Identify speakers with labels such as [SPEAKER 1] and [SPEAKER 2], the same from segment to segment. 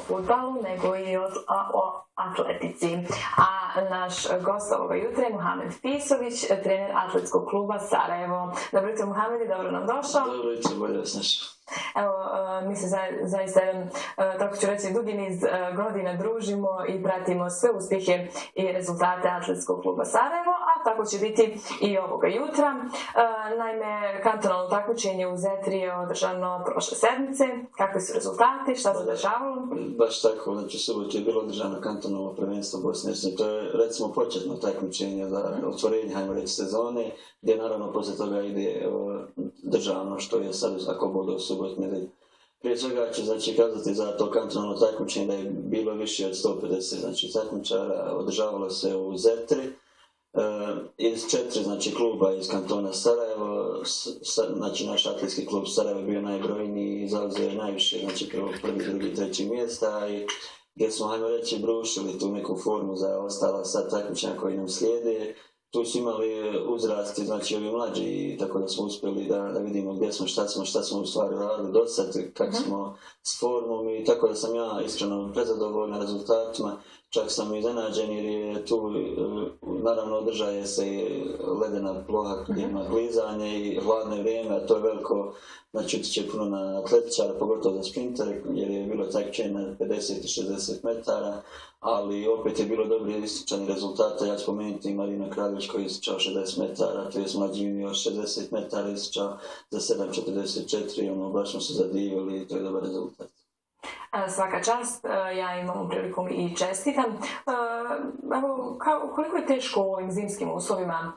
[SPEAKER 1] fudbalu, nego i o atletici. A naš gost ovoga jutra je Muhamed Fisović, trener Atletskog kluba Sarajevo. Dobro jutro, Muhamed, i dobro nam došao.
[SPEAKER 2] Dobro jutro, bolje vas našao.
[SPEAKER 1] Evo, mi se zaista, tako ću reći, dugi niz godina družimo i pratimo sve uspjehe i rezultate Atletskog kluba Sarajevo, a tako će biti i ovoga jutra. Naime, kantonalno takmičenje u Zetri je održano prošle sedmice. Kakvi su rezultati? Šta se dešavalo?
[SPEAKER 2] Baš tako, znači subotu je bilo održano kantonalno prvenstvo Bosne i Hercegovine. To je, recimo, početno takmičenje za otvorenje, hajmo reći, sezone, gdje naravno poslije toga ide državno, što je sad ako bude u subotu nedelju. Prije svega ću kazati za to kantonalno takmičenje da je bilo više od 150 takmičara, održavalo se u Zetri. Iz 4 kluba iz kantona Sarajevo, znači naš atletski klub Sarajevo je bio najbrojniji i zauzeo najviše, znači prvi, drugi, treći mjesta, i gdje smo, hajmo reći, brušili tu neku formu za ostala sad takmičenja koji nam slijede. Tu su imali uzrasti, znači ovi mlađi, tako da smo uspjeli da vidimo gdje smo, šta smo u stvari radili do sad, kako smo s formom, i tako da sam ja iskreno prezadovoljan rezultatima. Čak sam iznenađen jer je tu, naravno, održaje se ledena ploha gdje ima klizanje i hladno vrijeme, a to je veliko, znači utječe puno na atletičara, pogotovo za sprintere, jer je bilo takmičenje na 50 i 60 metara, ali opet je bilo dobri ističani rezultata. Ja spomenuti Marina Kraljević koji je ističao 60 metara, to je mlađi junior 60 metara ističao za 7.44, baš smo se zadivili i to je dobar rezultat.
[SPEAKER 1] Svaka čast, ja imam priliku i čestitam. Evo, koliko je teško u ovim zimskim uslovima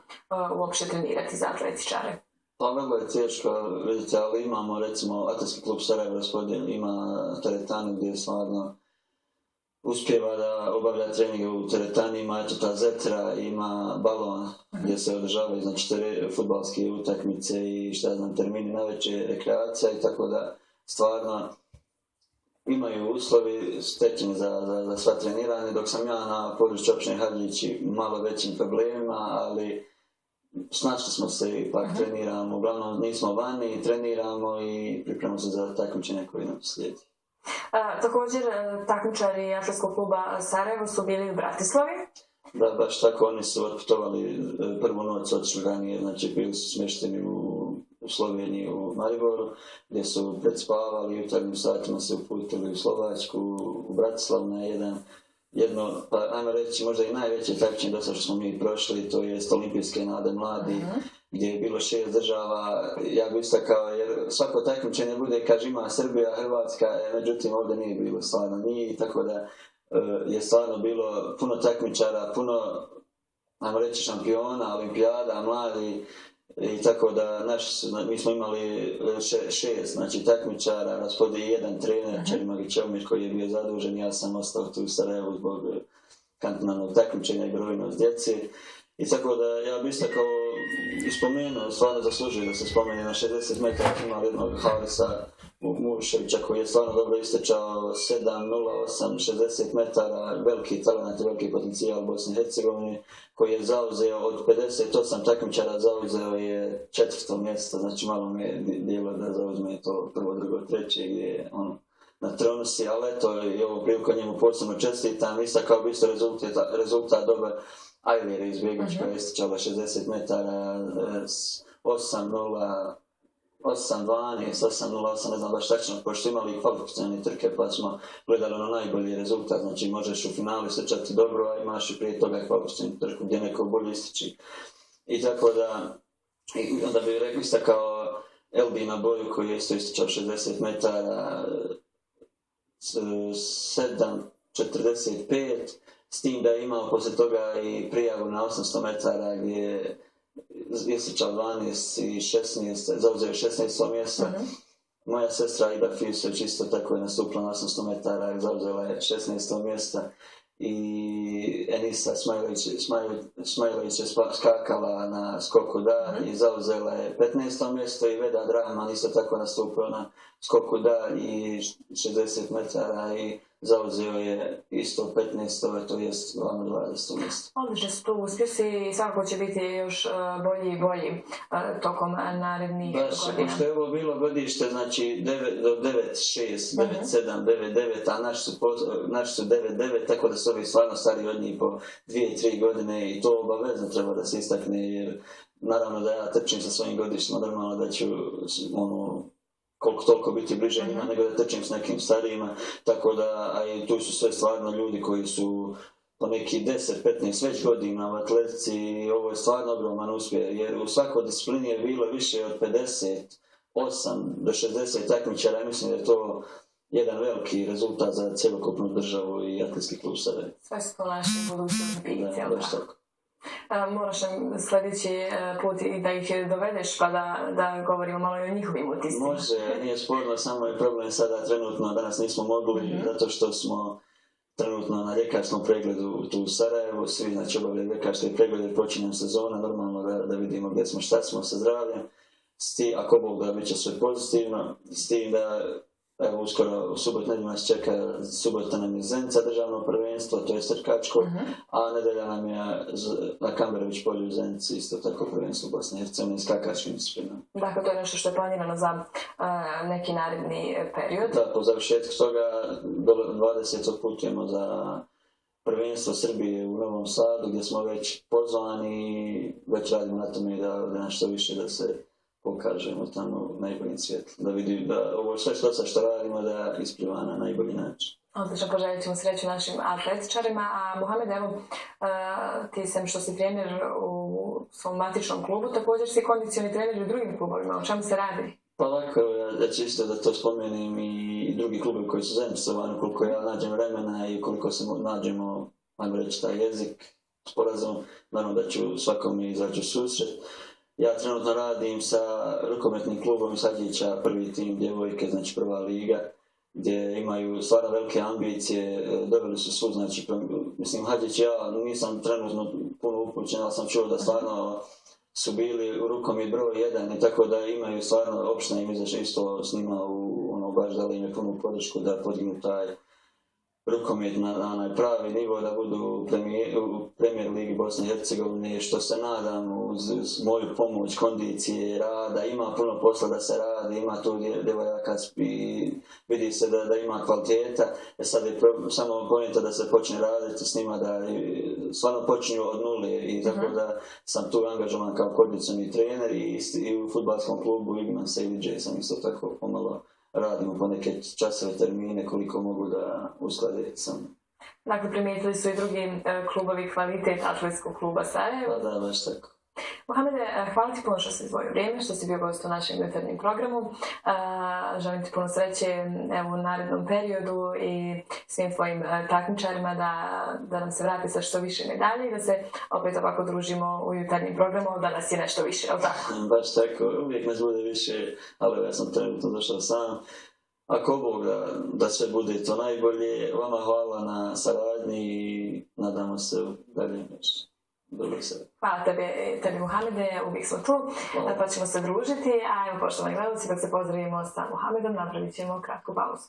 [SPEAKER 1] uopće trenirati za atletičare?
[SPEAKER 2] Pa vrlo je teško, vidite, ali imamo, recimo, Atletski klub Sarajevo ima teretanu gdje stvarno uspjeva da obavlja treninge u teretanima, eto ta Zetra, ima balon gdje se održavaju, znači, fudbalske utakmice i termini navečer, rekreacija, i tako da stvarno imaju uslovi stekni za sva treniranje, dok sam ja na području općine Hadžići malo većim problemima, ali snašli smo se, ipak treniramo, uglavnom nismo vani, treniramo i pripremamo se za takmičenje koje nam slijedi.
[SPEAKER 1] Također, takmičari Atletskog kluba Sarajevo su bili u Bratislavi.
[SPEAKER 2] Da, baš tako, oni su otputovali prvu noć, otišli ranije, znači bili su smješteni u Sloveniji, u Mariboru, gdje su predspavali, u jutarnjim satima se uputili u Slovačku, u Bratislavu na jedno, pa ajmo reći, možda i najveće takmičenje do sada što smo mi prošli, to je Olimpijske nade mladi, gdje je bilo 6 država. Ja bih istakao, jer svako takmičenje bude, kaže, ima Srbija, Hrvatska, međutim ovdje nije bilo stvarno njih, tako da je stvarno bilo puno takmičara, puno, ajmo reći, šampiona, olimpijada, mladi, i tako da mi smo imali 6 znači, takmičara, raspodi jedan trener, Čerimagi Čelmir, koji je bio zadužen. Ja sam ostao tu u Sarajevu zbog kantonalnog takmičenja i brojnost djece. I tako da ja bih istakao i spomenuo, stvarno zaslužio da se spomene, na 60 metara imali jednog Harisa Muševića koji je stvarno dobro istečao 7.08, 60 metara, veliki talent i veliki potencijal Bosne i Hercegovine, koji je zauzeo od 58 takmičara, zauzeo je 4. mjesto, znači malo mi je dijelo da zauzme to prvo, drugo, treće, gdje je on na tronosi, ali eto, i ovo priliku njemu posebno čestitam. Istakao bi isto rezultat dobar Ajlira iz Begović koja je ističala 60 metara, 8.0, 8.12, 8.08, ne znam baš tačno, pošto imali kvalifikacione trke, pa smo gledali na najbolji rezultat, znači možeš u finalu ističati dobro, a imaš i prije toga kvalifikacionu trku gdje neko bolje ističi. I tako da, onda bih rekao istakao Elbina Boju koji je isto ističao 60 metara, 7.45, s tim da je imao poslije toga i prijavu na 800 metara gdje je ističao 12 i 16, zauzeo 16. mjesto. Moja sestra Ida Fisović isto tako je nastupila na 800 metara, zauzela je 16. mjesta. I Enisa Smajlović je skakala na skoku da i zauzela je 15. mjesto, i Veda Drahman isto tako nastupila na skoku dalji 60 metara i zauzeo je isto 15, to jest glavno 20 mjesto.
[SPEAKER 1] Odlični su tu uspjesi i svakako će biti još bolji i bolji tokom narednih godina.
[SPEAKER 2] Pošto je ovo bilo godište, znači 9-6, 9-7, 9-9, a naši su 9-9, tako da su ovi stvarno stari od njih po 2-3 godine i to obavezno treba da se istakne, jer naravno da ja trčim sa svojim godištima, normalno da ću koliko toliko biti bliže njima nego da trčim s nekim starijima, tako da, a i tu su sve stvarno ljudi koji su po neki 10-15 već godina u atletici i ovo je stvarno ogroman uspjeh, jer u svakoj disciplini je bilo više od 58 do 60 takmičara i mislim da je to jedan veliki rezultat za cjelokupnu državu i atletski klub Sarajevo.
[SPEAKER 1] Sve su to naši budući olimpijci,
[SPEAKER 2] Da, baš tako.
[SPEAKER 1] Moraš nam sljedeći put i da ih dovedeš pa da govorimo malo i o njihovim utiscima.
[SPEAKER 2] Može, nije sporno, samo je problem sada trenutno, danas nismo mogli, zato što smo trenutno na ljekarskom pregledu tu u Sarajevu, svi znači obavljaju ljekarske preglede, počinjem sezona, normalno da vidimo gdje smo, šta smo sa zdravljem, ako Bog da bit će sve pozitivno, s tim da evo uskoro u subot nedjelju nas čeka, subota nam je Zenica državno prvenstvo, to je trkačko, a nedelja nam je na Kamberović polju u Zenici isto tako prvenstvo Bosne i Hercegovine s skakačkim disciplinama.
[SPEAKER 1] Dakle, to je nešto što je planirano za neki naredni period.
[SPEAKER 2] Da, po završetku toga do 20. putujemo za prvenstvo Srbije u Novom Sadu gdje smo već pozvani i već radimo na tome da nešto više da se pokažemo tamo u najboljim svijetu, da vidi da ovo sve što radimo da ispliva na najbolji način.
[SPEAKER 1] Odlično, poželjit ćemo sreću našim atletičarima, a Muhamed, evo, ti sam što si trener u svom matičnom klubu, također si kondicioni trener u drugim klubovima, o čemu se radi?
[SPEAKER 2] Pa lako, ja ću isto da to spomenem i drugi klubovi koji su zainteresovani, koliko ja nađem vremena i koliko se nađemo, ajmo reći, taj jezik, sporazum, naravno da ću svakome izaći u susret. Ja trenutno radim sa rukometnim klubom iz Hadžića, prvi tim djevojke, znači prva liga, gdje imaju stvarno velike ambicije, dobili su svu, znači, mislim, Hadžić ja nisam trenutno puno upućen, ali sam čuo da stvarno su bili u rukomet broj 1 i tako da imaju stvarno, opština im izaše isto s njima baš dali im je punu podršku da podignu taj rukomet na pravi nivo, da budu u Premier Ligi Bosne i Hercegovine, što se nadam uz moju pomoć, kondicije, rada, ima puno posla da se radi, ima tu djevojaka i vidi se da ima kvaliteta, sad je samo pojenta da se počne raditi s njima, da stvarno počinju od nule i tako da sam tu angažovan kao kondicioni trener i u fudbalskom klubu Igman se i sam isto tako pomalo radimo po neke časove, termine, koliko mogu da usklade sam.
[SPEAKER 1] Dakle, primijetili su i drugi klubovi kvalitet atletskog kluba Sarajevo.
[SPEAKER 2] Da, baš tako.
[SPEAKER 1] Muhamede, hvala ti puno što si izdvojio vrijeme, što si bio gost u našem jutarnjem programu. Želim ti puno sreće u narednom periodu i svim tvojim takmičarima da nam se vrati sa što više medalje i da se opet ovako družimo u jutarnjem programu, da nas je nešto više, je li tako?
[SPEAKER 2] Baš tako, uvijek nas bude više, ali ja sam trenutno došao sam. Ako Bog da sve bude to najbolje, vama hvala na saradnji i nadamo se dalje nešto.
[SPEAKER 1] Hvala tebi Muhamede, uvijek smo tu, pa ćemo se družiti, a evo poštovani gledalci, dok se pozdravimo sa Muhamedom, napravit ćemo kratku pauzu.